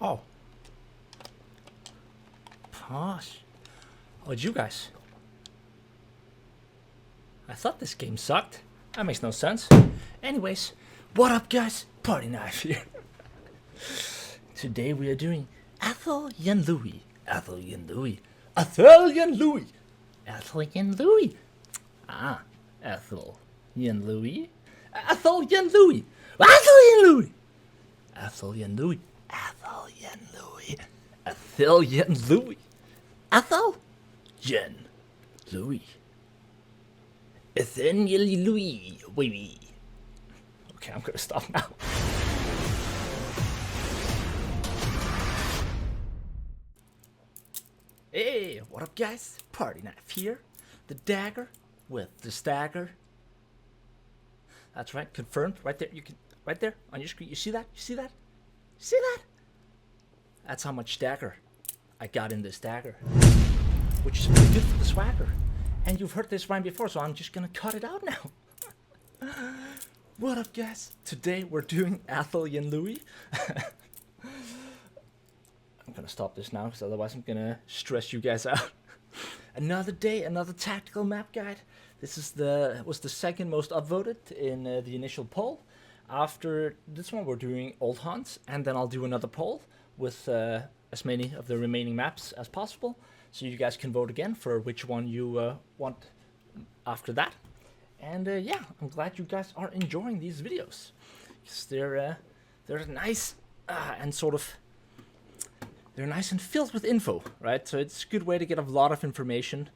Oh. Gosh. Oh, it's you guys. I thought this game sucked. That makes no sense. Anyways, what up guys? 𝒮𝒮Knife here. Today we are doing Athel Yenlui. Athel Yenlui. Athel Yenlui. Athel Yenlui. Ah, Athel Yenlui. Athel Yenlui. Athel Yenlui. Athel Yenlui. Athel Yenlui. Athel Yenlui. Athel Yenlui. Athel Yenlui. Baby. Okay, I'm gonna stop now. Hey, what up guys? 𝒮𝒮Knife here. The dagger with the stagger. That's right, confirmed. Right there, you can right there on your screen. You see that? You see that? You see that? That's how much dagger I got in this dagger. Which is pretty good for the swagger. And you've heard this rhyme before, so I'm just gonna cut it out now. What up guys? Today we're doing Athel Yenlui. I'm gonna stop this now because otherwise I'm gonna stress you guys out. Another day, another tactical map guide. This is was the second most upvoted in the initial poll. After this one we're doing Old Hunts, and then I'll do another poll with as many of the remaining maps as possible, so you guys can vote again for which one you want after that. And yeah, I'm glad you guys are enjoying these videos, because they're nice and sort of they're nice and filled with info, right? So it's a good way to get a lot of information,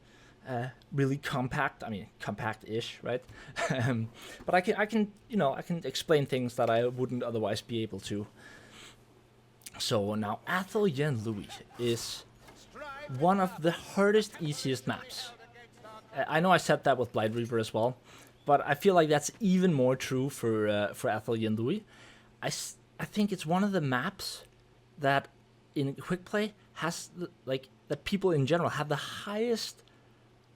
really compact. I mean, compact-ish, right? But I can, you know, I can explain things that I wouldn't otherwise be able to. So now, Athel Yenlui is one of the hardest, easiest maps. I know I said that with Blight Reaper as well, but I feel like that's even more true for Athel Yenlui. I think it's one of the maps that in quick play has that people in general have the highest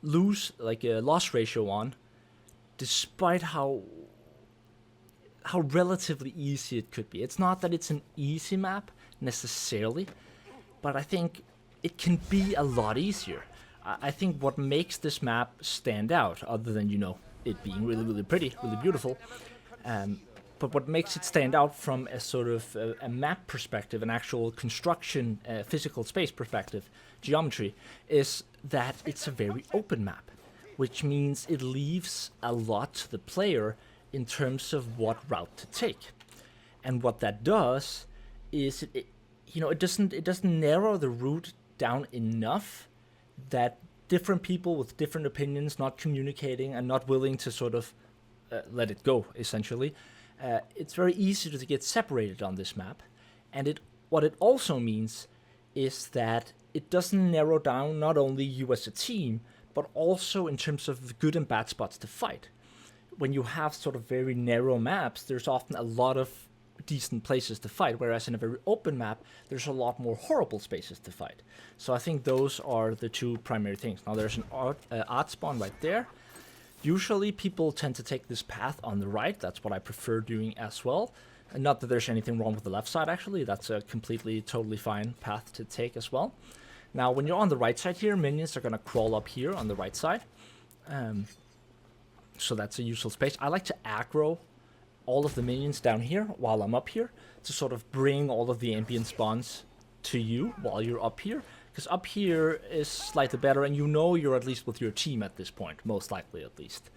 loss ratio on, despite how relatively easy it could be. It's not that it's an easy map necessarily, but I think it can be a lot easier. I think what makes this map stand out, other than, you know, it being really, really pretty, really beautiful, but what makes it stand out from a sort of a map perspective, an actual construction, physical space perspective, geometry, is that it's a very open map, which means it leaves a lot to the player in terms of what route to take. And what that does is, it doesn't narrow the route down enough that different people with different opinions, not communicating and not willing to sort of let it go, essentially, it's very easy to get separated on this map. And what it also means is that it doesn't narrow down not only you as a team, but also in terms of good and bad spots to fight. When you have sort of very narrow maps, there's often a lot of decent places to fight, whereas in a very open map, there's a lot more horrible spaces to fight. So I think those are the two primary things. Now there's an art spawn right there. Usually people tend to take this path on the right. That's what I prefer doing as well. And not that there's anything wrong with the left side, actually. That's a completely, totally fine path to take as well. Now, when you're on the right side here, minions are going to crawl up here on the right side. So that's a useful space. I like to aggro all of the minions down here while I'm up here, to sort of bring all of the ambient spawns to you while you're up here. Because up here is slightly better, and you know you're at least with your team at this point, most likely at least.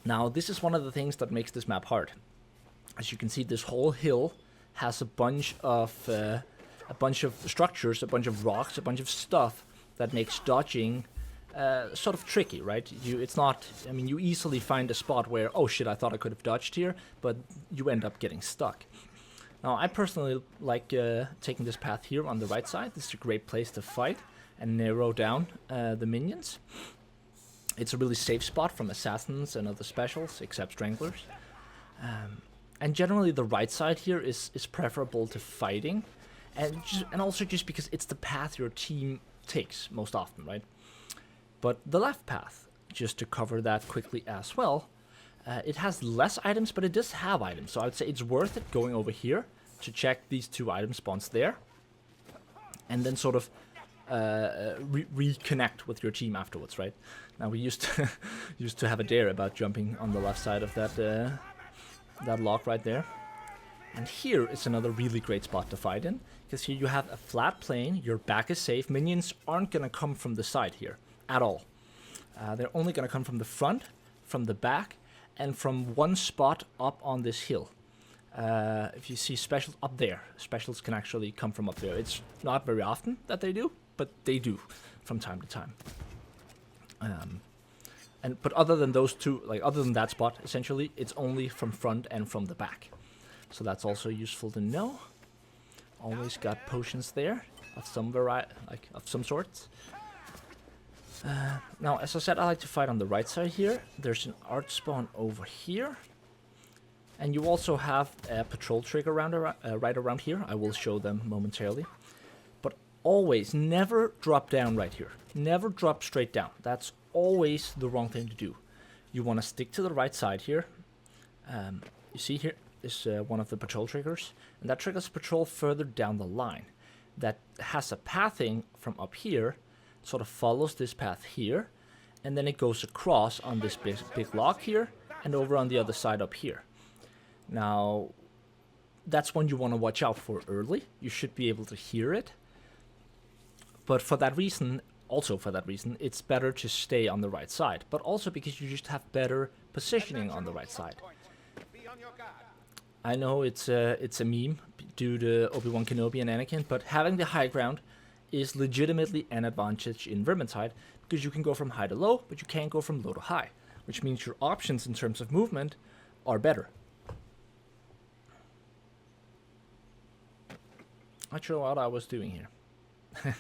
Now, this is one of the things that makes this map hard. As you can see, this whole hill has a bunch of structures, a bunch of rocks, a bunch of stuff that makes dodging sort of tricky, right? It's not, I mean, you easily find a spot where, oh shit, I thought I could have dodged here, but you end up getting stuck. Now, I personally like taking this path here on the right side. This is a great place to fight and narrow down the minions. It's a really safe spot from assassins and other specials, except stranglers. And generally, the right side here is preferable to fighting, and also just because it's the path your team takes most often, right? But the left path, just to cover that quickly as well, it has less items, but it does have items. So I would say it's worth it going over here to check these 2 item spawns there, and then sort of reconnect with your team afterwards, right? Now we used to have a dare about jumping on the left side of that log right there. And here is another really great spot to fight in, because here you have a flat plane, your back is safe, minions aren't going to come from the side here at all. They're only going to come from the front, from the back, and from one spot up on this hill. If you see specials up there, specials can actually come from up there. It's not very often that they do, but they do from time to time. But other than those 2, like other than that spot, essentially, it's only from front and from the back. So that's also useful to know. Always got potions there of some variety, like of some sorts. Now, as I said, I like to fight on the right side here. There's an art spawn over here. And you also have a patrol trigger right around here. I will show them momentarily. But always, never drop down right here. Never drop straight down. That's always the wrong thing to do. You want to stick to the right side here. You see here is one of the patrol triggers. And that triggers patrol further down the line. That has a pathing from up here. Sort of follows this path here. And then it goes across on this big log here. And over on the other side up here. Now, that's one you want to watch out for early. You should be able to hear it. But for that reason, it's better to stay on the right side. But also because you just have better positioning on the right side. I know it's a meme due to Obi-Wan Kenobi and Anakin, but having the high ground is legitimately an advantage in Vermintide, because you can go from high to low, but you can't go from low to high, which means your options in terms of movement are better. Not sure what I was doing here.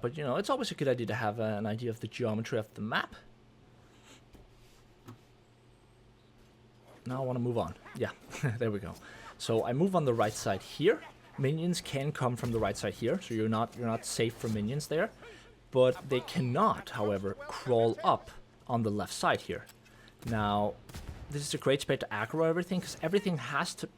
But, you know, it's always a good idea to have an idea of the geometry of the map. Now I want to move on. Yeah, there we go. So I move on the right side here. Minions can come from the right side here, so you're not safe from minions there. But they cannot, however, crawl up on the left side here. Now, this is a great space to aggro everything, because everything has to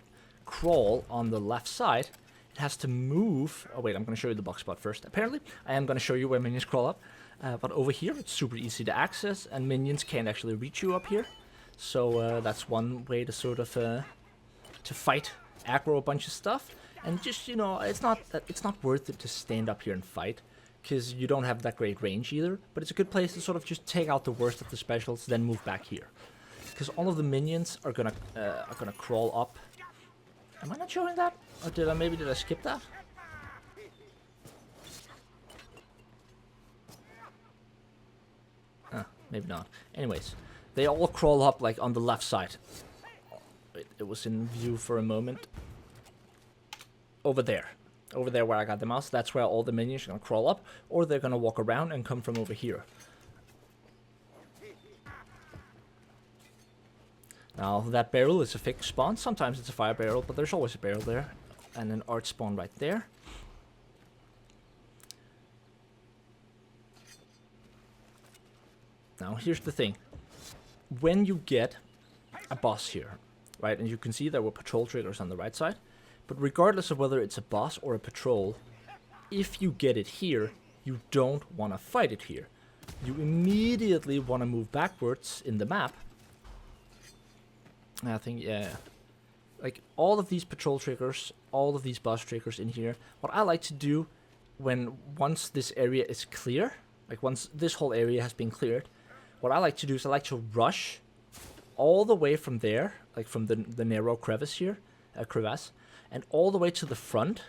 crawl on the left side. It has to move. Oh wait, I'm going to show you the box spot first. Apparently, I am going to show you where minions crawl up. But over here, it's super easy to access, and minions can't actually reach you up here. So that's one way to sort of to fight, aggro a bunch of stuff. And just, you know, it's not worth it to stand up here and fight, because you don't have that great range either. But it's a good place to sort of just take out the worst of the specials, then move back here, because all of the minions are gonna crawl up. Am I not showing that? Or did I skip that? Maybe not. Anyways, they all crawl up like on the left side. It was in view for a moment. Over there where I got the mouse, that's where all the minions are gonna crawl up, or they're gonna walk around and come from over here. Now, that barrel is a fixed spawn. Sometimes it's a fire barrel, but there's always a barrel there. And an art spawn right there. Now, here's the thing. When you get a boss here, right, and you can see there were patrol triggers on the right side, but regardless of whether it's a boss or a patrol, if you get it here, you don't want to fight it here. You immediately want to move backwards in the map. I think, yeah, like all of these patrol triggers, all of these boss triggers in here, what I like to do once this area is clear, like once this whole area has been cleared, what I like to do is I like to rush all the way from there, like from the narrow crevice here, crevasse, and all the way to the front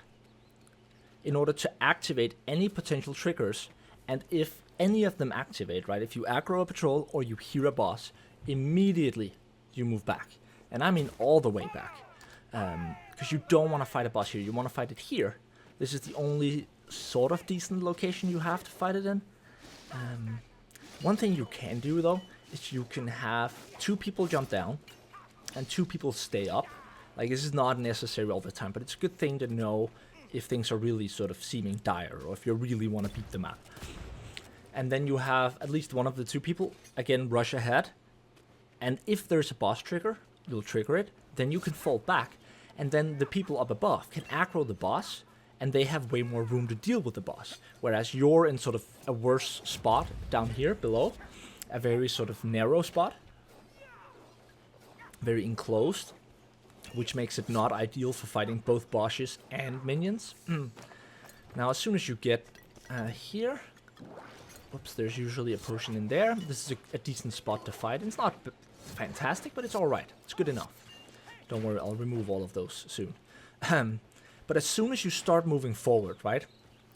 in order to activate any potential triggers. And if any of them activate, right, if you aggro a patrol or you hear a boss, immediately you move back. And I mean all the way back. Because you don't want to fight a boss here. You want to fight it here. This is the only sort of decent location you have to fight it in. One thing you can do, though, is you can have 2 people jump down and 2 people stay up. Like, this is not necessary all the time, but it's a good thing to know if things are really sort of seeming dire, or if you really want to beat the map. And then you have at least one of the 2 people, again, rush ahead. And if there's a boss trigger, you'll trigger it. Then you can fall back. and then the people up above can aggro the boss, and they have way more room to deal with the boss. Whereas you're in sort of a worse spot down here below, a very sort of narrow spot, very enclosed, which makes it not ideal for fighting both bosses and minions. Now, as soon as you get here, whoops, there's usually a potion in there. This is a decent spot to fight. It's not fantastic, but it's alright. It's good enough. Don't worry, I'll remove all of those soon. But as soon as you start moving forward, right?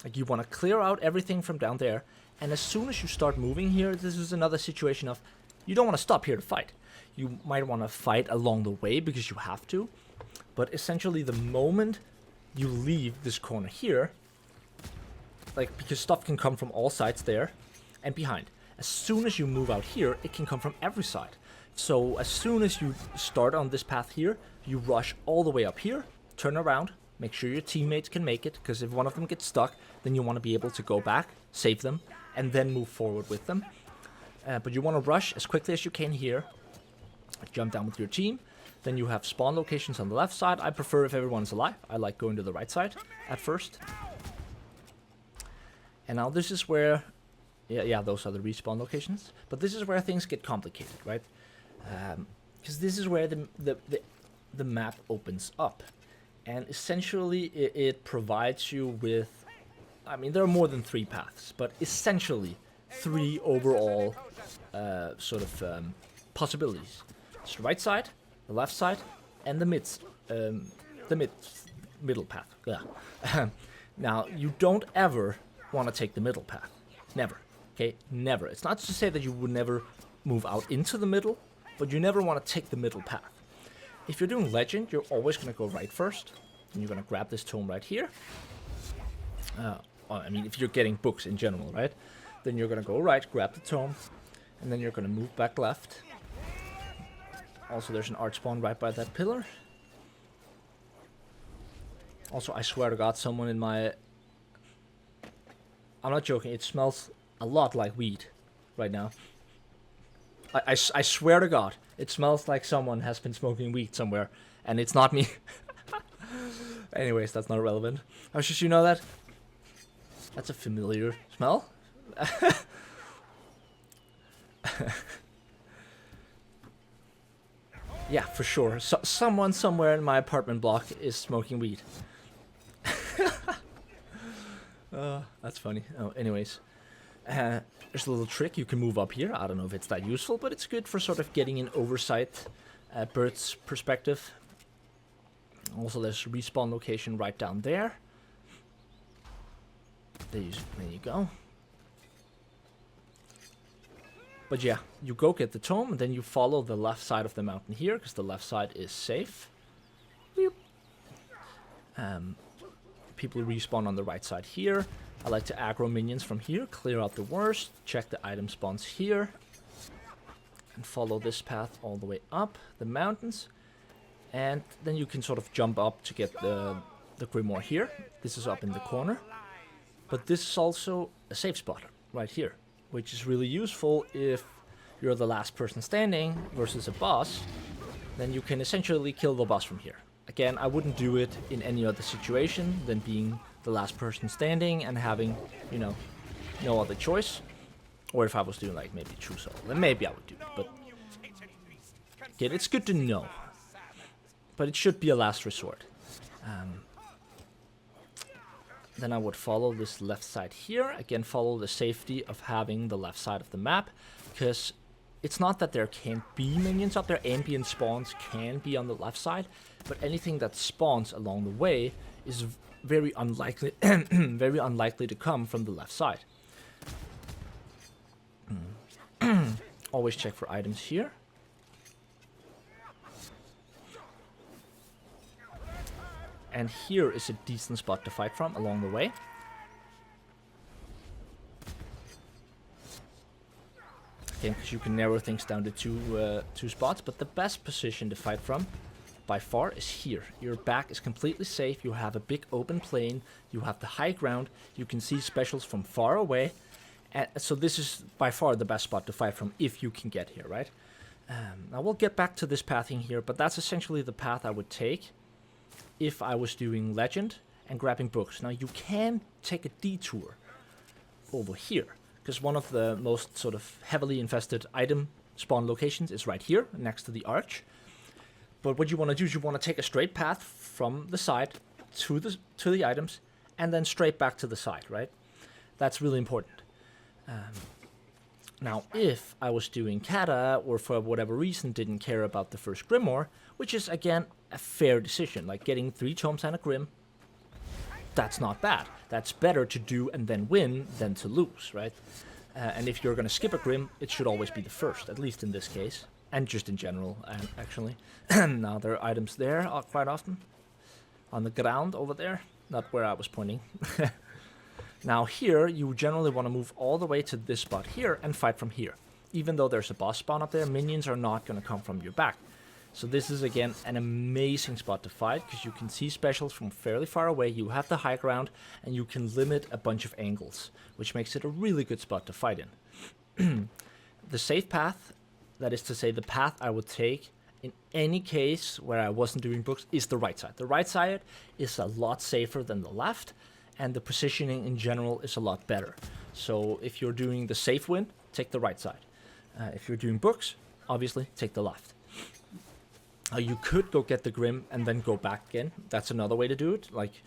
Like you want to clear out everything from down there. And as soon as you start moving here, this is another situation of you don't want to stop here to fight. You might want to fight along the way because you have to. But essentially the moment you leave this corner here, like because stuff can come from all sides there and behind. As soon as you move out here, it can come from every side. So as soon as you start on this path here, you rush all the way up here, turn around, make sure your teammates can make it, because if one of them gets stuck, then you want to be able to go back, save them, and then move forward with them. But you want to rush as quickly as you can here, jump down with your team. Then you have spawn locations on the left side. I prefer if everyone's alive. I like going to the right side at first. And now this is where, yeah, those are the respawn locations. But this is where things get complicated, right? Because this is where the map opens up. And essentially it provides you with, I mean, there are more than 3 paths, but essentially 3 overall possibilities. It's the right side, the left side, and the middle path. Yeah. Now, you don't ever want to take the middle path. Never. Okay? Never. It's not to say that you would never move out into the middle, but you never want to take the middle path. If you're doing legend, you're always going to go right first. And you're going to grab this tome right here. I mean, if you're getting books in general, right? Then you're going to go right, grab the tome, and then you're going to move back left. Also, there's an art spawn right by that pillar. Also, I swear to God, someone in my... I'm not joking, it smells a lot like weed right now. I swear to God, it smells like someone has been smoking weed somewhere, and it's not me. Anyways, that's not relevant. How should you know that? That's a familiar smell. Yeah, for sure. Someone somewhere in my apartment block is smoking weed. That's funny. Oh, anyways. There's a little trick. You can move up here. I don't know if it's that useful, but it's good for sort of getting an oversight bird's perspective. Also, there's a respawn location right down there. There you go. But yeah, you go get the tome, and then you follow the left side of the mountain here, because the left side is safe. People respawn on the right side here. I like to aggro minions from here, clear out the worst, check the item spawns here, and follow this path all the way up the mountains. And then you can sort of jump up to get the Grimoire here. This is up in the corner. But this is also a safe spot right here, which is really useful if you're the last person standing versus a boss. Then you can essentially kill the boss from here. Again, I wouldn't do it in any other situation than being the last person standing and having, you know, no other choice. Or if I was doing like maybe true solo, then maybe I would do it. But again, it's good to know. But it should be a last resort. Then I would follow this left side here. Again, follow the safety of having the left side of the map. Because it's not that there can't be minions up there. Ambient spawns can be on the left side. But anything that spawns along the way is very unlikely, very unlikely to come from the left side. Always check for items here. And here is a decent spot to fight from along the way. Again, because you can narrow things down to two spots, but the best position to fight from, by far, is here. Your back is completely safe, you have a big open plain, you have the high ground, you can see specials from far away, and so this is by far the best spot to fight from if you can get here, right? Now we'll get back to this pathing here, but that's essentially the path I would take. if I was doing Legend and grabbing books. Now, you can take a detour over here, because one of the most sort of heavily infested item spawn locations is right here, next to the arch. But what you want to do is you want to take a straight path from the side to the items, and then straight back to the side, right? That's really important. Now, if I was doing Kata, or for whatever reason didn't care about the first Grimoire, which is, again, a fair decision, like getting 3 tomes and a Grim, that's not bad. That's better to do and then win than to lose, right? And if you're going to skip a Grim, it should always be the first, at least in this case, and just in general, actually. Now, there are items there quite often, on the ground over there, not where I was pointing. Now here, you generally want to move all the way to this spot here and fight from here. Even though there's a boss spawn up there, minions are not going to come from your back. So this is, again, an amazing spot to fight, because you can see specials from fairly far away, you have the high ground, and you can limit a bunch of angles, which makes it a really good spot to fight in. The safe path, that is to say the path I would take in any case where I wasn't doing books, is the right side. The right side is a lot safer than the left, and the positioning in general is a lot better. So if you're doing the safe win, take the right side. If you're doing books, obviously take the left. You could go get the Grim and then go back again. That's another way to do it, like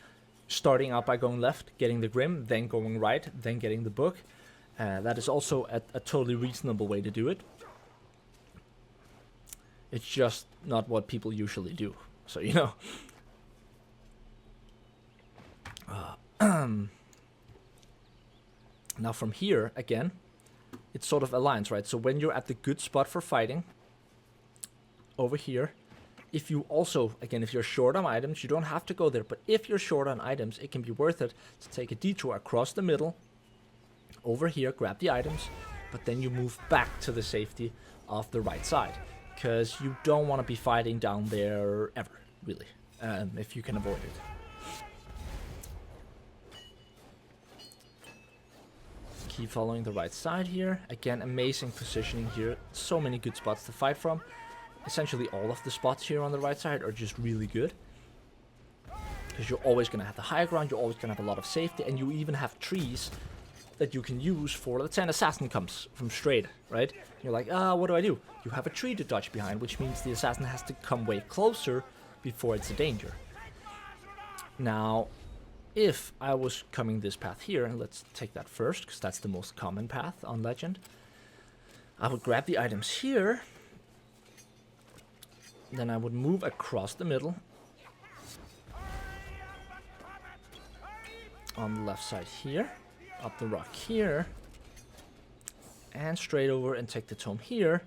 starting out by going left, getting the Grim, then going right, then getting the book. That is also a totally reasonable way to do it. It's just not what people usually do, so you know. Now from here, again, it sort of aligns, right? So when you're at the good spot for fighting, over here, if you also, again, if you're short on items, you don't have to go there, but if you're short on items, it can be worth it to take a detour across the middle, over here, grab the items, but then you move back to the safety of the right side, because you don't want to be fighting down there ever, really, if you can avoid it. Keep following the right side here. Again, amazing positioning here. So many good spots to fight from. Essentially all of the spots here on the right side are just really good, because you're always going to have the high ground, you're always going to have a lot of safety, and you even have trees that you can use for, let's say an assassin comes from straight, right? You're like, what do I do? You have a tree to dodge behind, which means the assassin has to come way closer before it's a danger. Now, if I was coming this path here, and let's take that first, because that's the most common path on Legend, I would grab the items here, then I would move across the middle, on the left side here, up the rock here, and straight over and take the tome here,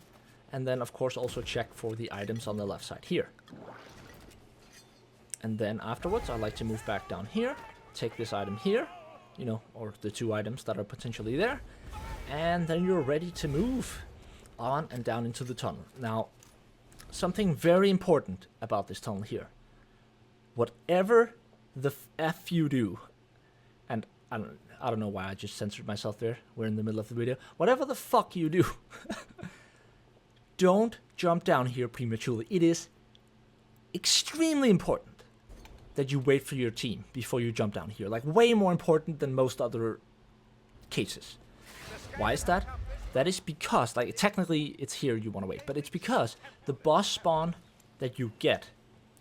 and then of course also check for the items on the left side here. And then afterwards I like to move back down here, take this item here, you know, or the 2 items that are potentially there, and then you're ready to move on and down into the tunnel. Now, something very important about this tunnel here, whatever the F you do, and I don't know why I just censored myself there, we're in the middle of the video, whatever the fuck you do, don't jump down here prematurely. It is extremely important that you wait for your team before you jump down here, like way more important than most other cases. Why is that? That is because, like, technically it's here you want to wait, but it's because the boss spawn that you get,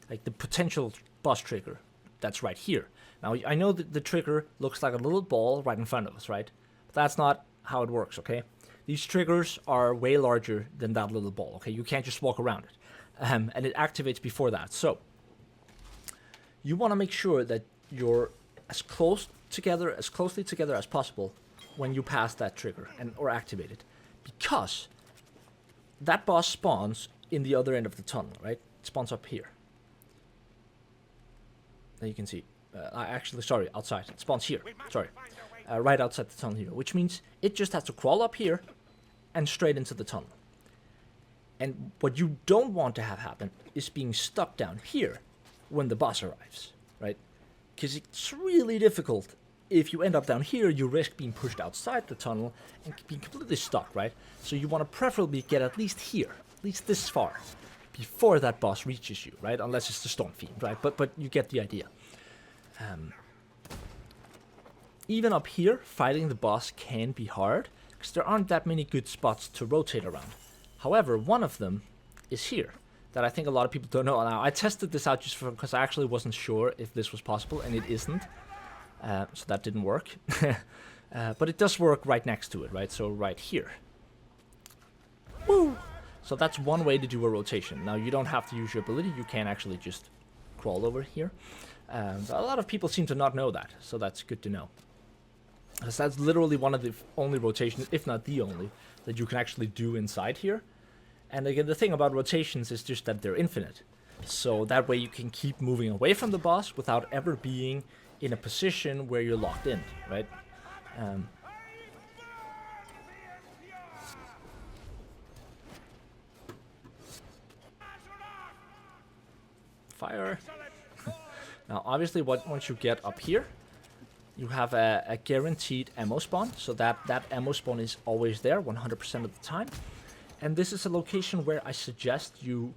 like the potential boss trigger, that's right here. Now, I know that the trigger looks like a little ball right in front of us, right? But that's not how it works, okay? These triggers are way larger than that little ball, okay? You can't just walk around it. And it activates before that. So, you want to make sure that you're as closely together as possible when you pass that trigger or activate it, because that boss spawns in the other end of the tunnel, right? It spawns up here. There you can see. Sorry, outside. It spawns here. Sorry, right outside the tunnel here, which means it just has to crawl up here and straight into the tunnel. And what you don't want to have happen is being stuck down here when the boss arrives, right? Because it's really difficult. If you end up down here, you risk being pushed outside the tunnel and being completely stuck, right? So you want to preferably get at least here, at least this far, before that boss reaches you, right? Unless it's the Storm Fiend, right? But you get the idea. Even up here, fighting the boss can be hard, because there aren't that many good spots to rotate around. However, one of them is here, that I think a lot of people don't know. Now, I tested this out just because I actually wasn't sure if this was possible, and it isn't. So that didn't work. But it does work right next to it, right? So right here. Woo! So that's one way to do a rotation. Now, you don't have to use your ability. You can actually just crawl over here. A lot of people seem to not know that, so that's good to know. Because that's literally one of the only rotations, if not the only, that you can actually do inside here. And again, the thing about rotations is just that they're infinite. So that way you can keep moving away from the boss without ever being in a position where you're locked in, right? Fire. Now, obviously, once you get up here, you have a guaranteed ammo spawn. So that ammo spawn is always there 100% of the time. And this is a location where I suggest you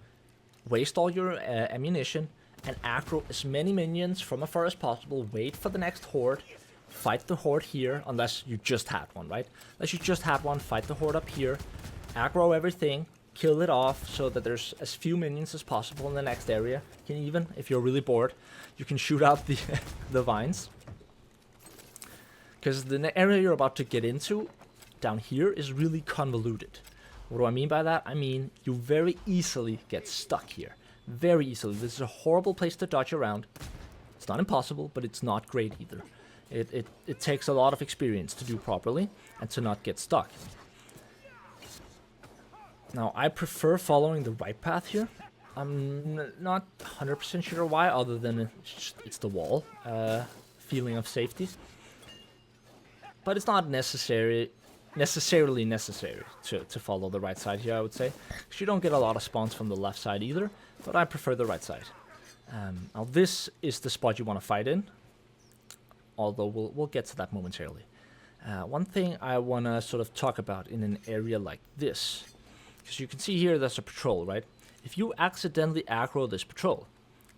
waste all your ammunition and aggro as many minions from afar as possible. Wait for the next horde. Fight the horde here, unless you just had one, right? Unless you just had one, fight the horde up here. Aggro everything. Kill it off so that there's as few minions as possible in the next area. You can even, if you're really bored, you can shoot out the, the vines. Because the area you're about to get into down here is really convoluted. What do I mean by that? I mean, you very easily get stuck here. Very easily. This is a horrible place to dodge around. It's not impossible, but it's not great either. It takes a lot of experience to do properly and to not get stuck. Now, I prefer following the right path here. I'm not 100% sure why, other than it's the wall. Feeling of safety. But it's not necessarily necessary to follow the right side here, I would say. Because you don't get a lot of spawns from the left side either, but I prefer the right side. Now, this is the spot you want to fight in, although we'll get to that momentarily. One thing I want to sort of talk about in an area like this, because you can see here there's a patrol, right? If you accidentally aggro this patrol,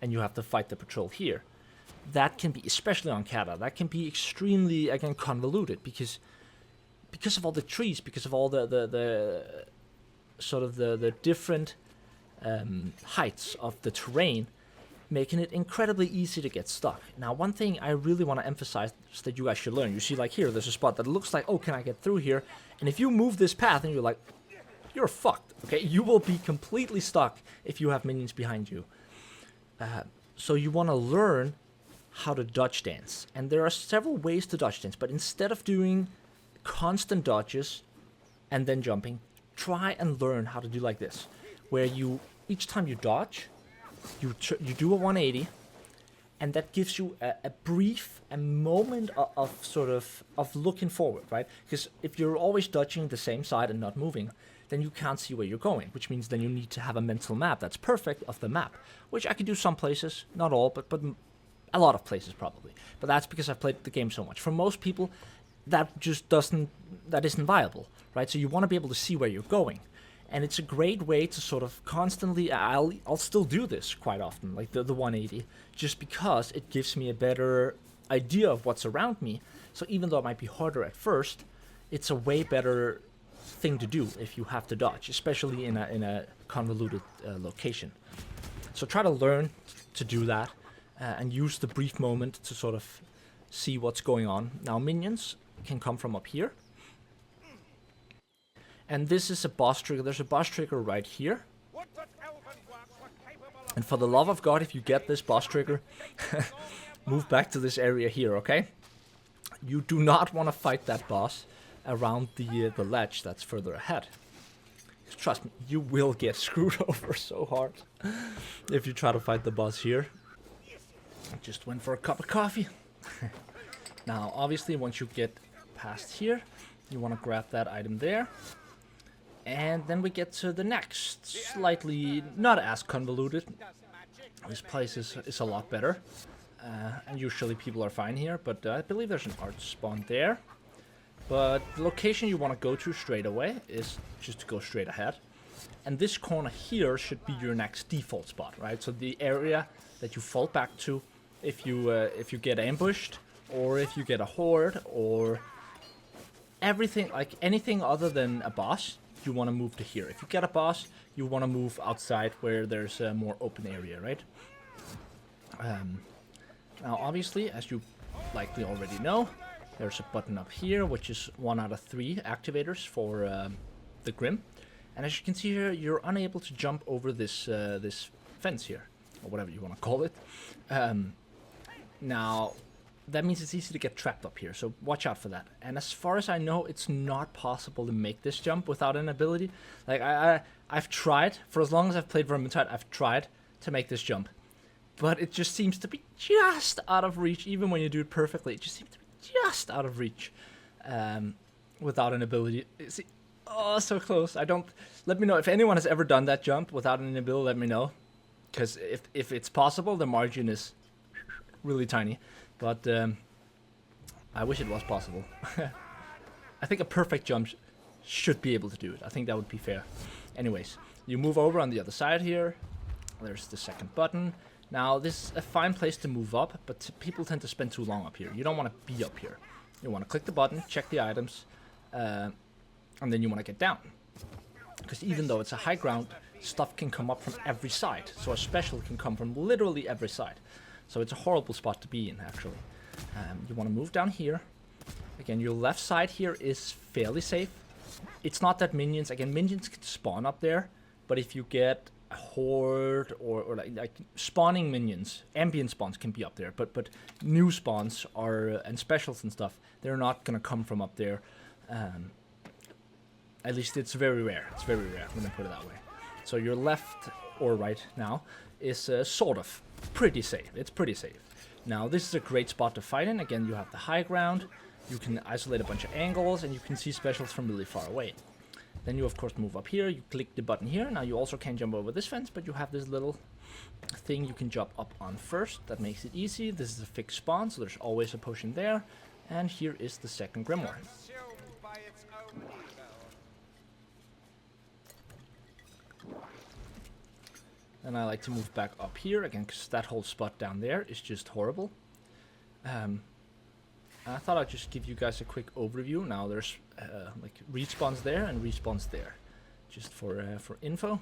and you have to fight the patrol here, that can be, especially on Kata, that can be extremely, again, convoluted, because of all the trees, because of all the sort of the different heights of the terrain, making it incredibly easy to get stuck. Now, one thing I really want to emphasize that you guys should learn, you see like here, there's a spot that looks like, oh, can I get through here? And if you move this path and you're like, you're fucked, okay? You will be completely stuck if you have minions behind you. So you want to learn how to dodge dance. And there are several ways to dodge dance, but instead of doing constant dodges and then jumping, try and learn how to do like this, where you, each time you dodge, you do a 180, and that gives you a moment of sort of looking forward, right? Because if you're always dodging the same side and not moving, then you can't see where you're going, which means then you need to have a mental map that's perfect of the map, which I can do some places, not all, but a lot of places probably. But that's because I've played the game so much. For most people, that just isn't viable, right? So you want to be able to see where you're going. And it's a great way to sort of constantly, I'll still do this quite often, like the 180, just because it gives me a better idea of what's around me. So even though it might be harder at first, it's a way better thing to do if you have to dodge, especially in a convoluted location. So try to learn to do that and use the brief moment to sort of see what's going on. Now, minions can come from up here. And this is a boss trigger. There's a boss trigger right here. And for the love of God, if you get this boss trigger, move back to this area here, okay? You do not want to fight that boss around the ledge that's further ahead. Trust me, you will get screwed over so hard if you try to fight the boss here. I just went for a cup of coffee. Now, obviously, once you get past here, you want to grab that item there. And then we get to the next, slightly not as convoluted. This place is a lot better. And usually people are fine here, but I believe there's an art spawn there. But the location you want to go to straight away is just to go straight ahead. and this corner here should be your next default spot, right? So the area that you fall back to if you get ambushed, or if you get a horde, or everything, like anything other than a boss, you want to move to here. If you get a boss, you want to move outside where there's a more open area, right? Now, obviously, as you likely already know, there's a button up here, which is 1 out of 3 activators for the Grim. And as you can see here, you're unable to jump over this this fence here, or whatever you want to call it. Now, that means it's easy to get trapped up here, so watch out for that. And as far as I know, it's not possible to make this jump without an ability. Like, I've tried, for as long as I've played Vermintide, I've tried to make this jump. But it just seems to be just out of reach, even when you do it perfectly. It just seems to be just out of reach without an ability. See, oh, so close. Let me know if anyone has ever done that jump without an ability. Let me know, because if it's possible, the margin is really tiny. But I wish it was possible. I think a perfect jump should be able to do it. I think that would be fair. Anyways, you move over on the other side here. There's the second button. Now, this is a fine place to move up, but people tend to spend too long up here. You don't want to be up here. You want to click the button, check the items, and then you want to get down. Because even though it's a high ground, stuff can come up from every side. So a special can come from literally every side. So it's a horrible spot to be in, actually. You want to move down here. Again, your left side here is fairly safe. It's not that minions can spawn up there, but if you get a horde or like spawning minions, ambient spawns can be up there, but new spawns are and specials and stuff, they're not gonna come from up there. At least it's very rare. It's very rare, let me put it that way. So your left or right now is sort of pretty safe. It's pretty safe. Now this is a great spot to fight in. Again, you have the high ground, you can isolate a bunch of angles, and you can see specials from really far away. Then you of course move up here, you click the button here. Now you also can't jump over this fence, but you have this little thing you can jump up on first. That makes it easy. This is a fixed spawn, so there's always a potion there. And here is the second Grimoire. And I like to move back up here again, because that whole spot down there is just horrible. I thought I'd just give you guys a quick overview. Now there's like respawns there and respawns there, just for info.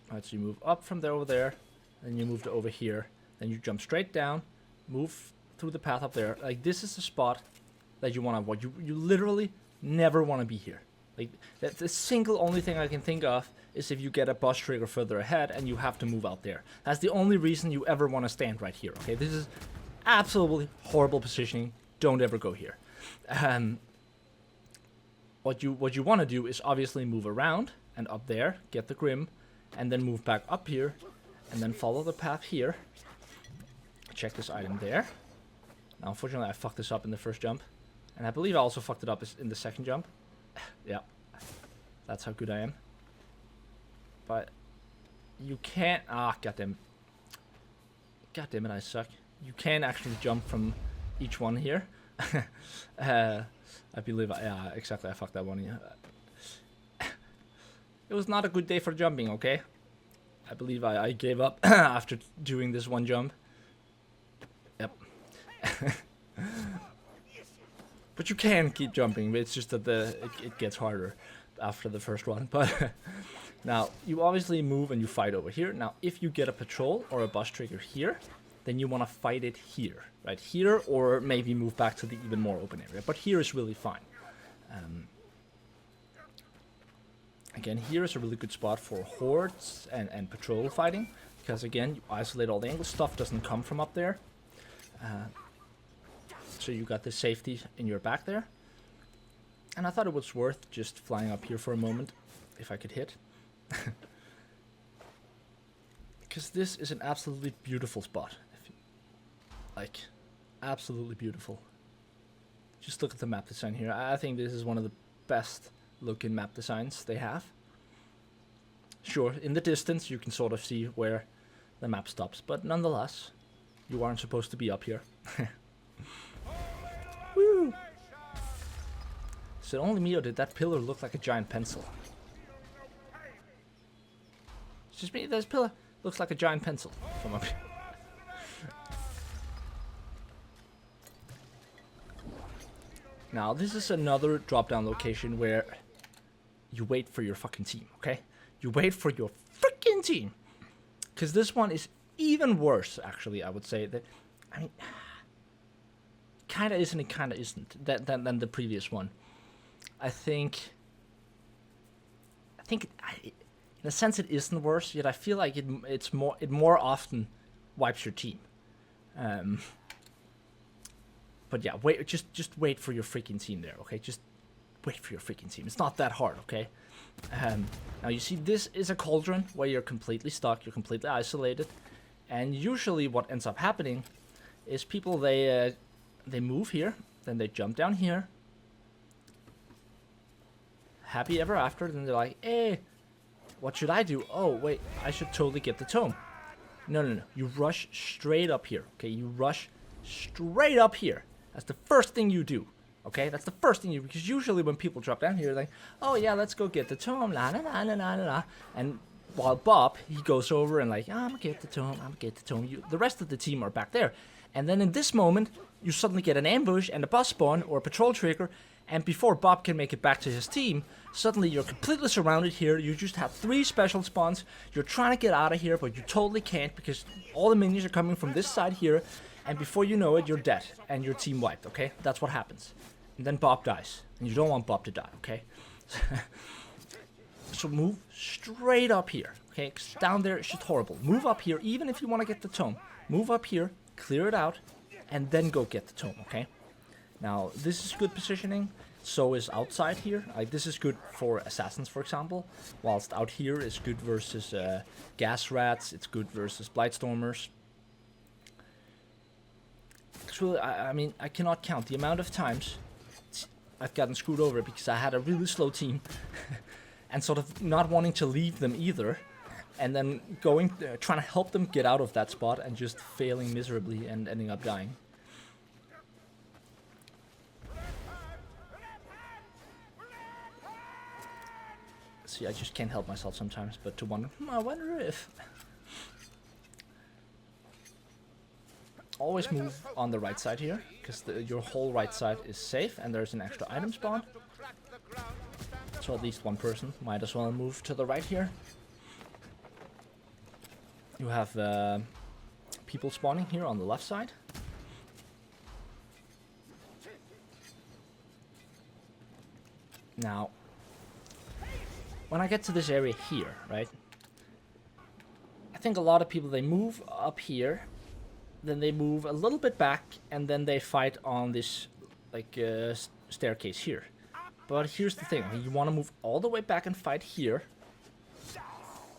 Alright, so you move up from there over there, then you move to over here, then you jump straight down, move through the path up there. Like, this is the spot that you want to avoid. You literally never want to be here. Like, that's the single only thing I can think of is if you get a boss trigger further ahead and you have to move out there. That's the only reason you ever want to stand right here, okay? This is absolutely horrible positioning. Don't ever go here. What you want to do is obviously move around and up there, get the Grim, and then move back up here, and then follow the path here. Check this item there. Now, unfortunately, I fucked this up in the first jump, and I believe I also fucked it up in the second jump. Yeah, that's how good I am. But you can't. Ah, goddamn. Goddamn it, I suck. You can actually jump from each one here. I believe. Yeah, exactly. I fucked that one. Yeah. It was not a good day for jumping. Okay. I believe I gave up after doing this one jump. Yep. But you can keep jumping, but it's just that it gets harder after the first one. But now, you obviously move and you fight over here. Now, if you get a patrol or a boss trigger here, then you want to fight it here, right here, or maybe move back to the even more open area. But here is really fine. Again, here is a really good spot for hordes and patrol fighting, because again, you isolate all the angles. Stuff doesn't come from up there. So you got the safety in your back there. And I thought it was worth just flying up here for a moment, if I could hit. Because this is an absolutely beautiful spot. Like, absolutely beautiful. Just look at the map design here. I think this is one of the best looking map designs they have. Sure, in the distance you can sort of see where the map stops, but nonetheless, you aren't supposed to be up here. Woo! Is it only me or did that pillar look like a giant pencil? It's just me, this pillar looks like a giant pencil from up here. Now, this is another drop-down location where you wait for your fucking team, okay? You wait for your freaking team. Because this one is even worse, actually, I would say. That, I mean, kind of isn't, it kind of isn't, than the previous one. I think in a sense it isn't worse, yet I feel like it more often wipes your team. But yeah, just wait for your freaking team there, okay? Just wait for your freaking team. It's not that hard, okay? Now you see, this is a cauldron where you're completely stuck, you're completely isolated, and usually what ends up happening is people they move here, then they jump down here, happy ever after, then they're like, hey, what should I do? Oh wait, I should totally get the tome. No, you rush straight up here, okay? You rush straight up here. That's the first thing you do. Okay, that's the first thing you, because usually when people drop down here, they're like, oh yeah, let's go get the tome, la la la la la la. And while Bob, he goes over and like, I'm gonna get the tome, I'm gonna get the tome. The rest of the team are back there. And then in this moment, you suddenly get an ambush and a boss spawn or a patrol trigger, and before Bob can make it back to his team, suddenly you're completely surrounded here. You just have 3 special spawns. You're trying to get out of here, but you totally can't because all the minions are coming from this side here. And before you know it, you're dead and your team wiped, okay? That's what happens. And then Bob dies. And you don't want Bob to die, okay? So move straight up here, okay? 'Cause down there it's just horrible. Move up here, even if you want to get the tome. Move up here, clear it out, and then go get the tome, okay? Now, this is good positioning. So is outside here. Like, this is good for assassins, for example. Whilst out here is good versus gas rats. It's good versus blightstormers. Actually, I mean, I cannot count the amount of times I've gotten screwed over because I had a really slow team and sort of not wanting to leave them either, and then going trying to help them get out of that spot and just failing miserably and ending up dying. See, I just can't help myself sometimes but to wonder, I wonder if... Always move on the right side here, because your whole right side is safe, and there's an extra item spawn. So at least one person might as well move to the right here. You have people spawning here on the left side. Now, when I get to this area here, right? I think a lot of people, they move up here, then they move a little bit back, and then they fight on this like staircase here. But here's the thing: you want to move all the way back and fight here.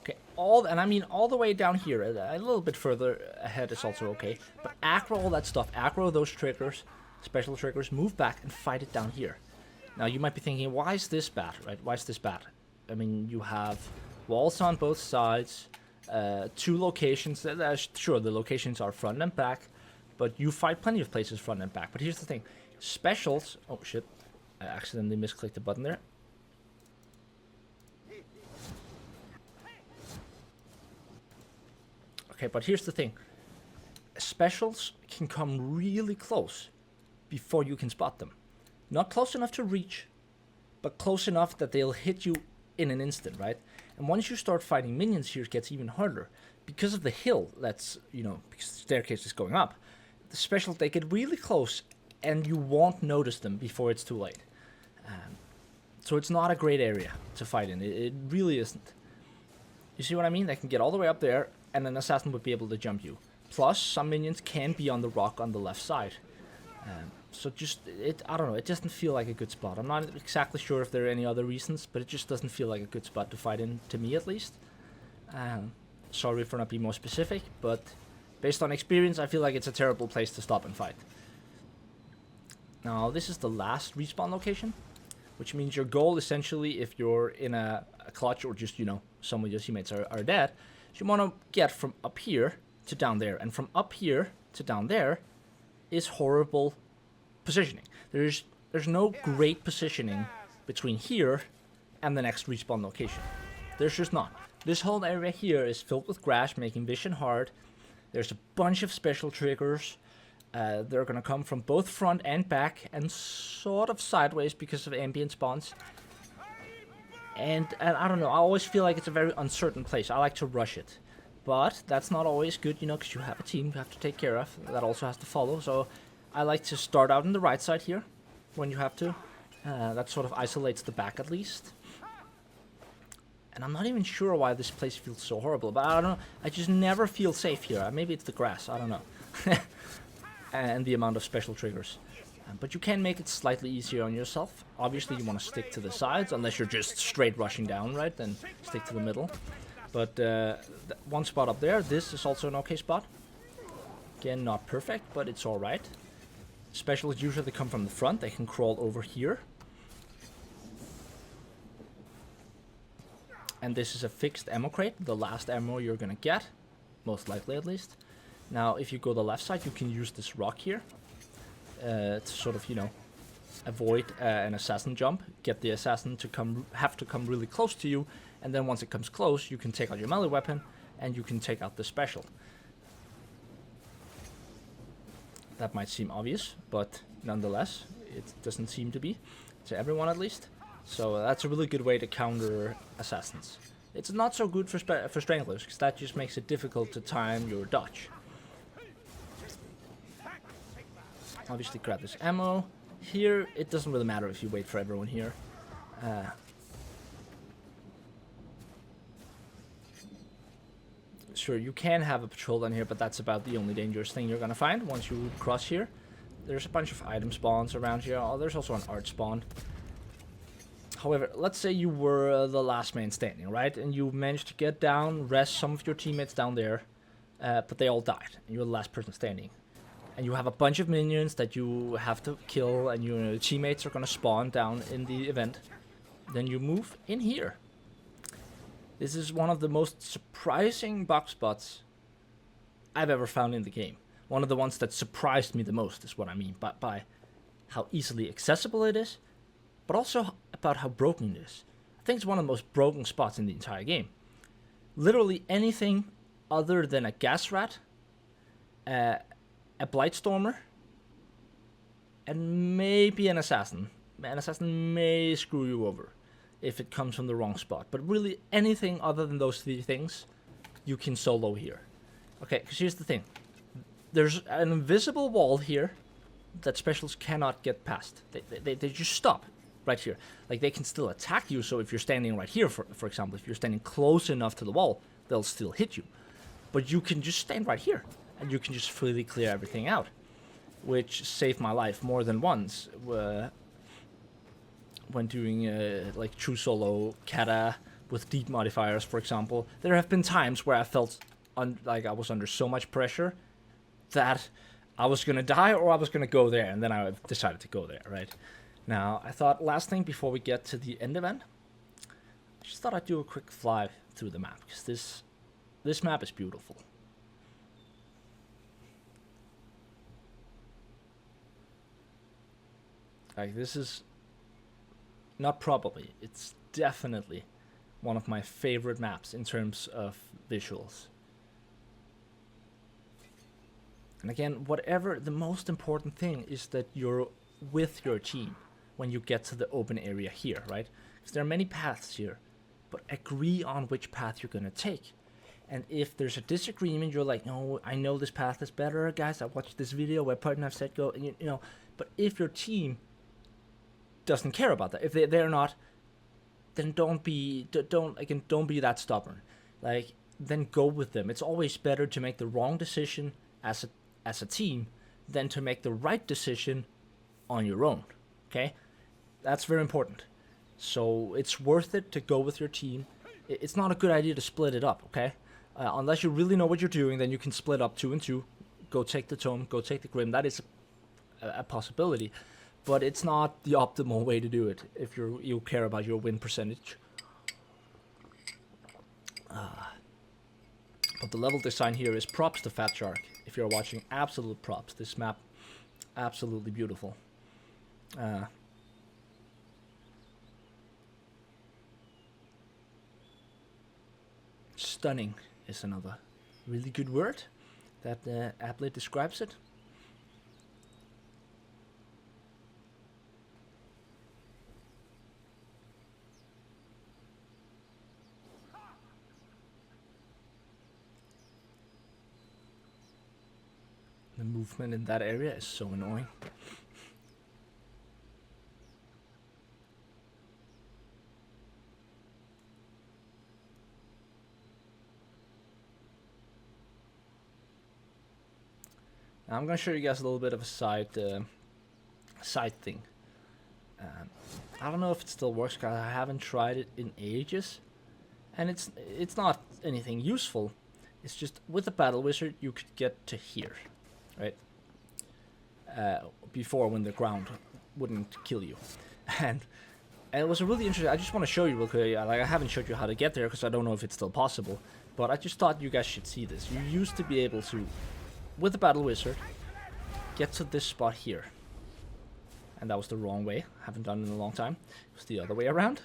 Okay, and I mean all the way down here. A little bit further ahead is also okay. But aggro all that stuff, aggro those triggers, special triggers. Move back and fight it down here. Now you might be thinking, why is this bad, right? Why is this bad? I mean, you have walls on both sides. 2 locations, sure, the locations are front and back, but you fight plenty of places front and back. But here's the thing, specials, oh shit, I accidentally misclicked the button there. Okay, but here's the thing, specials can come really close before you can spot them. Not close enough to reach, but close enough that they'll hit you in an instant, right? And once you start fighting minions here, it gets even harder. Because of the hill that's, because the staircase is going up, the specials, they get really close, and you won't notice them before it's too late. So it's not a great area to fight in. It really isn't. You see what I mean? They can get all the way up there, and an assassin would be able to jump you. Plus, some minions can be on the rock on the left side. So I don't know, it doesn't feel like a good spot. I'm not exactly sure if there are any other reasons, but it just doesn't feel like a good spot to fight in, to me at least. Sorry for not being more specific, but based on experience, I feel like it's a terrible place to stop and fight. Now, this is the last respawn location, which means your goal, essentially, if you're in a clutch or just, some of your teammates are dead, you want to get from up here to down there. And from up here to down there is horrible positioning. There's no great positioning between here and the next respawn location. There's just not. This whole area here is filled with grass, making vision hard. There's a bunch of special triggers. They're gonna come from both front and back, and sort of sideways because of ambient spawns. And I don't know, I always feel like it's a very uncertain place. I like to rush it. But that's not always good, you know, because you have a team you have to take care of. That also has to follow. So I like to start out on the right side here when you have to. That sort of isolates the back at least. And I'm not even sure why this place feels so horrible. But I don't know, I just never feel safe here. Maybe it's the grass, I don't know. And the amount of special triggers. But you can make it slightly easier on yourself. Obviously you want to stick to the sides, unless you're just straight rushing down, right? Then stick to the middle. But one spot up there, this is also an okay spot. Again, not perfect, but it's alright. Specialists usually come from the front. They can crawl over here. And this is a fixed ammo crate, the last ammo you're gonna get. Most likely, at least. Now, if you go the left side, you can use this rock here. To sort of, you know, avoid an assassin jump. Get the assassin to have to come really close to you. And then once it comes close, you can take out your melee weapon. And you can take out the special. That might seem obvious, but nonetheless, it doesn't seem to be. To everyone, at least. So that's a really good way to counter assassins. It's not so good for stranglers, because that just makes it difficult to time your dodge. Obviously grab this ammo. Here, it doesn't really matter if you wait for everyone here. Sure, you can have a patrol down here, but that's about the only dangerous thing you're gonna find once you cross here. There's a bunch of item spawns around here. Oh, there's also an art spawn. However, let's say you were the last man standing, right? And you managed to get down, rest some of your teammates down there, but they all died, and you're the last person standing. And you have a bunch of minions that you have to kill, and your teammates are gonna spawn down in the event. Then you move in here. This is one of the most surprising box spots I've ever found in the game. One of the ones that surprised me the most is what I mean by how easily accessible it is, but also about how broken it is. I think it's one of the most broken spots in the entire game. Literally anything other than a gas rat, a blightstormer, and maybe an assassin. An assassin may screw you over if it comes from the wrong spot. But really, anything other than those three things, you can solo here. Okay, because here's the thing. There's an invisible wall here that specials cannot get past. They just stop right here. Like, they can still attack you, so if you're standing right here, for example, if you're standing close enough to the wall, they'll still hit you. But you can just stand right here, and you can just freely clear everything out. Which saved my life more than once. When doing like true solo kata with deep modifiers, for example, there have been times where I felt like I was under so much pressure that I was gonna die or I was gonna go there, and then I decided to go there, right? Now, I thought last thing before we get to the end event, I just thought I'd do a quick fly through the map, because this map is beautiful. Like, this is not probably, it's definitely one of my favorite maps in terms of visuals. And again, whatever, the most important thing is that you're with your team when you get to the open area here, right? Because there are many paths here, but agree on which path you're gonna take. And if there's a disagreement, you're like, no, I know this path is better, guys. I watched this video where ThePartyKnife said go, and you know. But if your team doesn't care about that, if they're not, then don't be that stubborn. Like, then go with them. It's always better to make the wrong decision as a team than to make the right decision on your own. Okay, that's very important. So it's worth it to go with your team. It's not a good idea to split it up. Okay, unless you really know what you're doing, then you can split up 2 and 2. Go take the tome. Go take the grim. That is a possibility. But it's not the optimal way to do it if you care about your win percentage. But the level design here is props to Fat Shark. If you're watching, absolute props. This map, absolutely beautiful. stunning is another really good word that aptly describes it. The movement in that area is so annoying. Now I'm going to show you guys a little bit of a side thing. I don't know if it still works because I haven't tried it in ages, and it's not anything useful. It's just with the battle wizard you could get to here, right? Before, when the ground wouldn't kill you, and it was a really interesting. I just want to show you real quick. Like, I haven't showed you how to get there because I don't know if it's still possible, but I just thought you guys should see this. You used to be able to, with the battle wizard, get to this spot here, and that was the wrong way. Haven't done it in a long time. It was the other way around.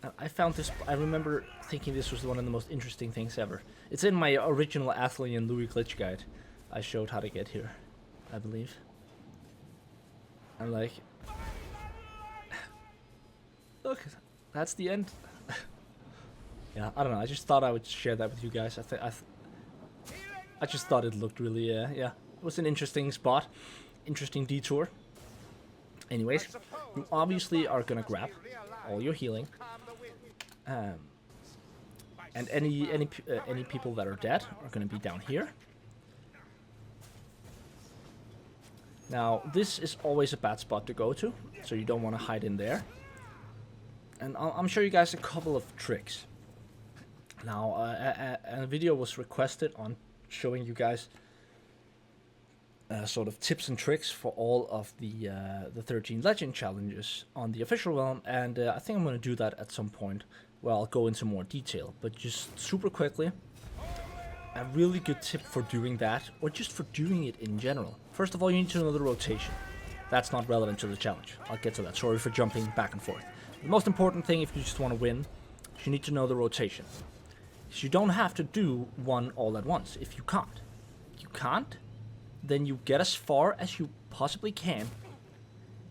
And I found this. I remember thinking this was one of the most interesting things ever. It's in my original Athel Yenlui glitch guide. I showed how to get here, I believe. And like, look, that's the end. Yeah, I don't know. I just thought I would share that with you guys. I just thought it looked really, yeah. It was an interesting spot, interesting detour. Anyways, you obviously are gonna grab all your healing, and any people that are dead are gonna be down here. Now, this is always a bad spot to go to, so you don't want to hide in there. And I'm showing you guys a couple of tricks. Now, a video was requested on showing you guys sort of tips and tricks for all of the 13 legend challenges on the official realm, and I think I'm going to do that at some point where I'll go into more detail. But just super quickly, a really good tip for doing that, or just for doing it in general. First of all, you need to know the rotation. That's not relevant to the challenge. I'll get to that. Sorry for jumping back and forth. The most important thing, if you just want to win, is you need to know the rotation. So you don't have to do one all at once if you can't. If you can't, then you get as far as you possibly can,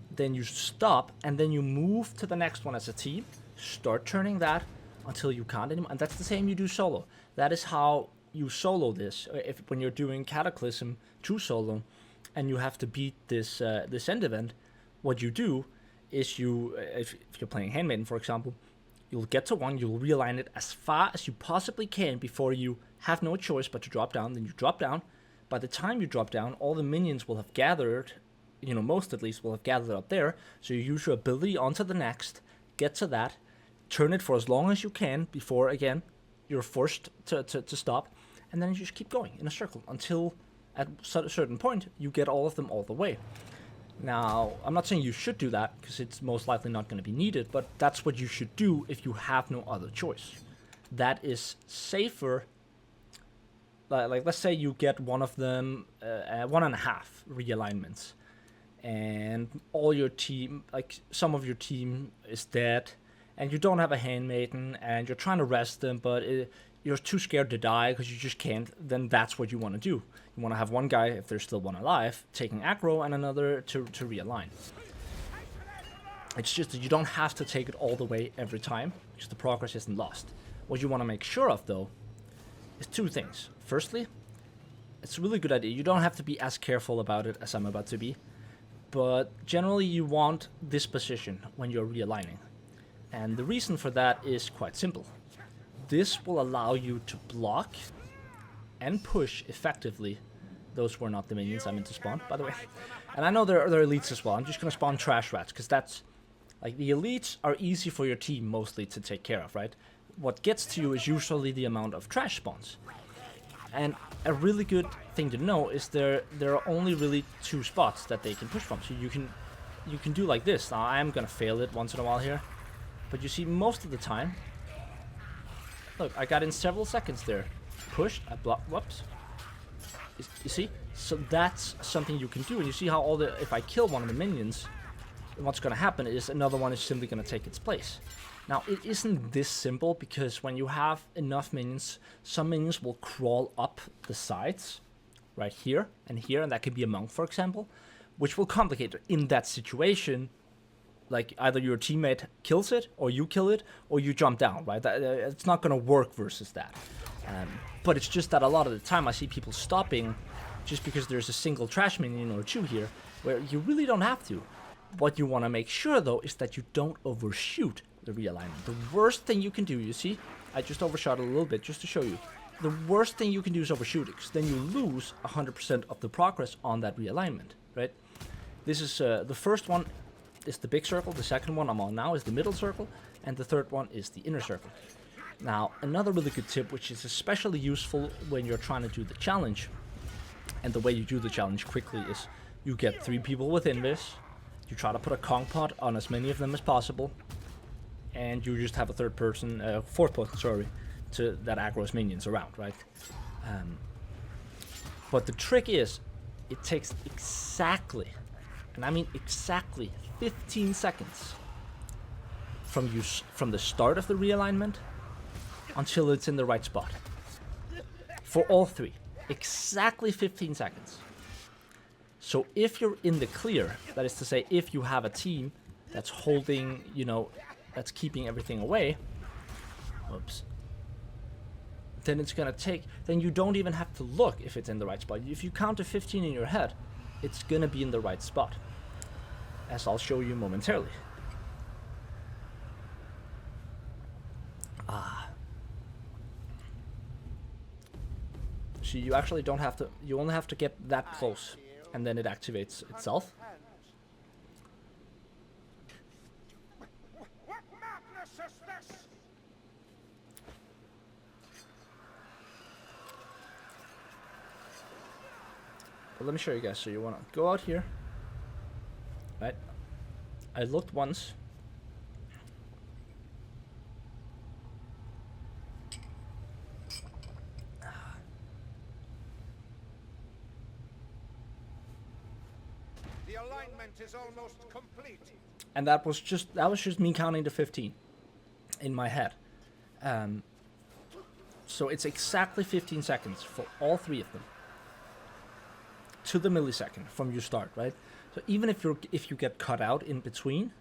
then you stop, and then you move to the next one as a team, start turning that until you can't anymore. And that's the same you do solo. That is how you solo this. When you're doing Cataclysm 2 solo and you have to beat this this end event, what you do is if you're playing Handmaiden, for example, you'll get to one, you'll realign it as far as you possibly can before you have no choice but to drop down. Then you drop down. By the time you drop down, all the minions will have gathered, most at least will have gathered up there. So you use your ability onto the next, get to that, turn it for as long as you can before, again, you're forced to stop, and then you just keep going in a circle until at a certain point you get all of them all the way. Now, I'm not saying you should do that because it's most likely not going to be needed, but that's what you should do if you have no other choice. That is safer. Like, let's say you get one of them, 1.5 realignments, and all your team, like some of your team is dead, and you don't have a handmaiden, and you're trying to rest them, but you're too scared to die because you just can't. Then that's what you want to do. You want to have one guy, if there's still one alive, taking aggro, and another to realign. It's just that you don't have to take it all the way every time because the progress isn't lost. What you want to make sure of, though, is 2 things. Firstly, it's a really good idea. You don't have to be as careful about it as I'm about to be, but generally you want this position when you're realigning. And the reason for that is quite simple. This will allow you to block and push effectively. Those were not the minions I meant to spawn, by the way. And I know there are elites as well. I'm just going to spawn trash rats, because that's... Like, the elites are easy for your team mostly to take care of, right? What gets to you is usually the amount of trash spawns. And a really good thing to know is there are only really 2 spots that they can push from. So you can do like this. Now, I am going to fail it once in a while here. But you see, most of the time... Look, I got in several seconds there. Pushed, I blocked, whoops. You see? So that's something you can do. And you see how if I kill one of the minions, what's going to happen is another one is simply going to take its place. Now, it isn't this simple, because when you have enough minions, some minions will crawl up the sides, right here, and that could be a monk, for example, which will complicate it. In that situation, like, either your teammate kills it, or you kill it, or you jump down, right? It's not going to work versus that. But it's just that a lot of the time I see people stopping just because there's a single trash minion or two here, where you really don't have to. What you want to make sure, though, is that you don't overshoot the realignment. The worst thing you can do, you see, I just overshot a little bit just to show you. The worst thing you can do is overshoot it, because then you lose 100% of the progress on that realignment, right? This is the first one is the big circle, the second one I'm on now is the middle circle, and the third one is the inner circle. Now, another really good tip, which is especially useful when you're trying to do the challenge, and the way you do the challenge quickly is you get 3 people within this, you try to put a Kong pot on as many of them as possible, and you just have a fourth person, that aggroes minions around, right? But the trick is, it takes exactly, and I mean exactly, 15 seconds from the start of the realignment until it's in the right spot. For all 3. Exactly 15 seconds. So if you're in the clear, that is to say, if you have a team that's holding, that's keeping everything away, then it's gonna take, then you don't even have to look if it's in the right spot. If you count to 15 in your head, it's gonna be in the right spot, as I'll show you momentarily. So you actually don't have to, you only have to get that close, and then it activates itself. What madness is this? But let me show you guys. So you want to go out here, right? I looked once. The alignment is almost complete. And that was just me counting to 15 in my head. So it's exactly 15 seconds for all 3 of them, to the millisecond from you start, right? So even if you get cut out in between,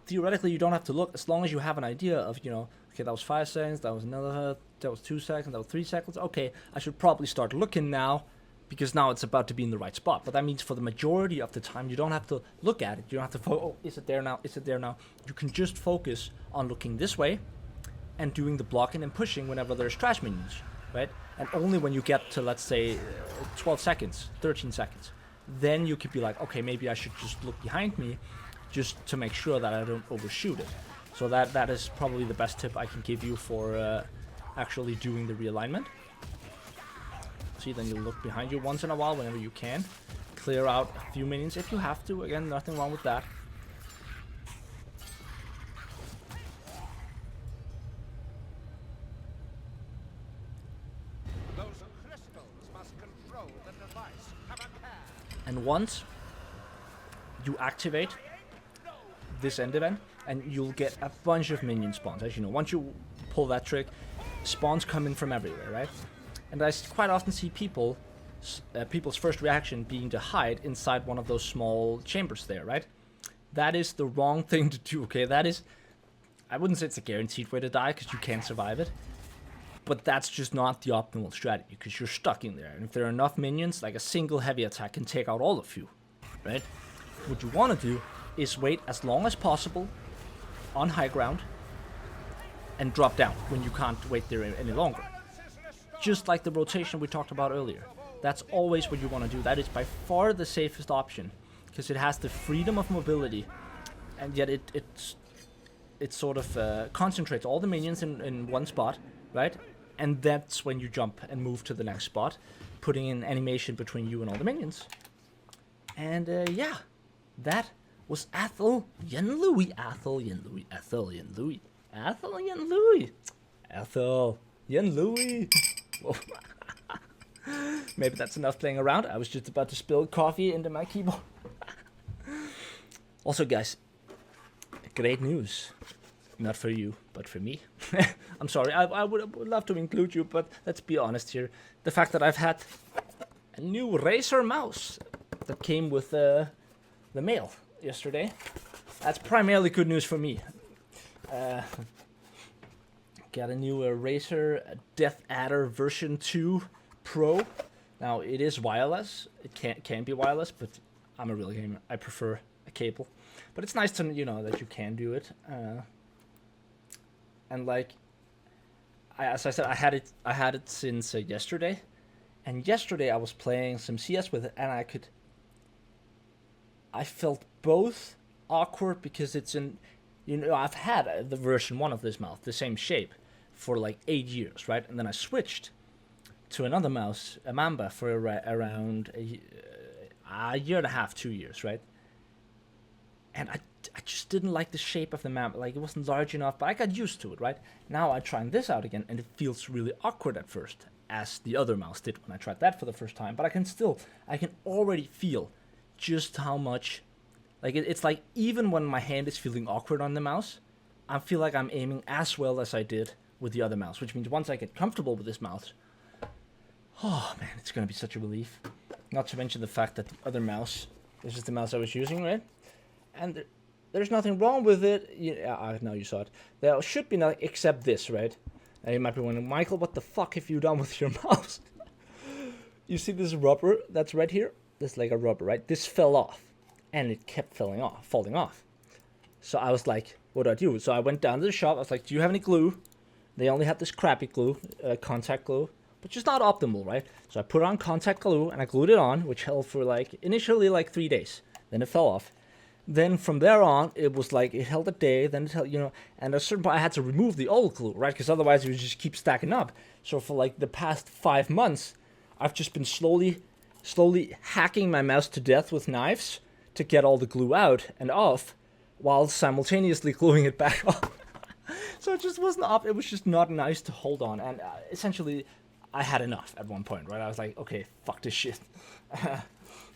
theoretically you don't have to look, as long as you have an idea of, okay, that was 5 seconds, that was another, that was 2 seconds, that was 3 seconds. Okay, I should probably start looking now, because now it's about to be in the right spot. But that means for the majority of the time, you don't have to look at it. You don't have to, oh, is it there now? Is it there now? You can just focus on looking this way and doing the blocking and pushing whenever there's trash minions, right? And only when you get to, let's say, 12 seconds, 13 seconds, then you could be like, okay, maybe I should just look behind me just to make sure that I don't overshoot it. So that is probably the best tip I can give you for actually doing the realignment. See, then you look behind you once in a while whenever you can. Clear out a few minions if you have to. Again, nothing wrong with that. Those crystals must control the device. Have a care. And once you activate this end event, and you'll get a bunch of minion spawns. As you know, once you pull that trick, spawns come in from everywhere, right? And I quite often see people's first reaction being to hide inside one of those small chambers there, right? That is the wrong thing to do, okay? That is, I wouldn't say it's a guaranteed way to die, because you can't survive it. But that's just not the optimal strategy, because you're stuck in there. And if there are enough minions, like a single heavy attack can take out all of you, right? What you want to do is wait as long as possible on high ground and drop down when you can't wait there any longer. Just like the rotation we talked about earlier. That's always what you want to do. That is by far the safest option, because it has the freedom of mobility, and yet it sort of concentrates all the minions in one spot, right? And that's when you jump and move to the next spot, putting in animation between you and all the minions. And yeah, that was Athel Yenlui. Athel Yenlui. Athel Yenlui. Athel Yenlui. Athel Yenlui. Maybe that's enough playing around. I was just about to spill coffee into my keyboard. Also, guys, great news. Not for you, but for me. I'm sorry, I would love to include you, but let's be honest here. The fact that I've had a new Razer mouse that came with the mail yesterday, that's primarily good news for me. Got a new Razer Death Adder version 2 Pro. Now, it is wireless. It can be wireless, but I'm a real gamer. I prefer a cable. But it's nice to, that you can do it. And like, as I said, I had it since yesterday. And yesterday I was playing some CS with it, and I felt both awkward because it's I've had the version 1 of this mouse, the same shape, for like 8 years, right? And then I switched to another mouse, a Mamba, for around a year and a half, 2 years, right? And I just didn't like the shape of the Mamba. Like, it wasn't large enough, but I got used to it, right? Now I'm trying this out again, and it feels really awkward at first, as the other mouse did when I tried that for the first time. But I can already feel just how much, like, it's like, even when my hand is feeling awkward on the mouse, I feel like I'm aiming as well as I did with the other mouse, which means once I get comfortable with this mouse, oh man, it's gonna be such a relief. Not to mention the fact that the other mouse, this is the mouse I was using, right? And there's nothing wrong with it. Yeah, now you saw it. There should be nothing except this, right? Now you might be wondering, Michael, what the fuck have you done with your mouse? You see this rubber that's right here? This like a rubber, right? This fell off, and it kept falling off. So I was like, what do I do? So I went down to the shop. I was like, do you have any glue? They only had this crappy glue, contact glue, but just not optimal, right? So I put on contact glue, and I glued it on, which held for initially 3 days. Then it fell off. Then from there on, it was like, it held a day, then it held, and at a certain point I had to remove the old glue, right? Because otherwise it would just keep stacking up. So for the past 5 months, I've just been slowly hacking my mouse to death with knives to get all the glue out and off, while simultaneously gluing it back on. So it just wasn't up. It was just not nice to hold on. And essentially, I had enough at one point, right? I was like, okay, fuck this shit.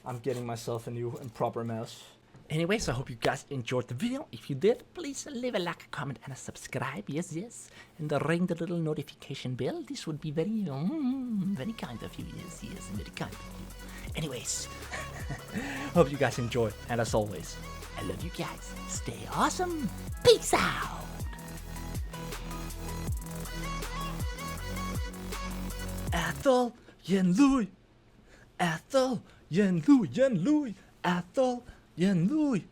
I'm getting myself a new and proper mouse. Anyways, I hope you guys enjoyed the video. If you did, please leave a like, a comment, and a subscribe. Yes. And ring the little notification bell. This would be very, very kind of you. Yes, very kind of you. Anyways, hope you guys enjoyed. And as always, I love you guys. Stay awesome. Peace out. Athel Yenlui. Athel Yenlui. Athel Yenlui.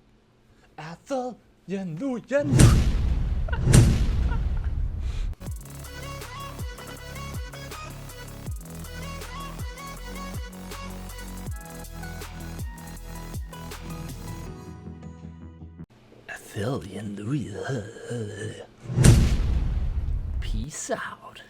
Athel Yenlui. Athel Yenlui. Peace out.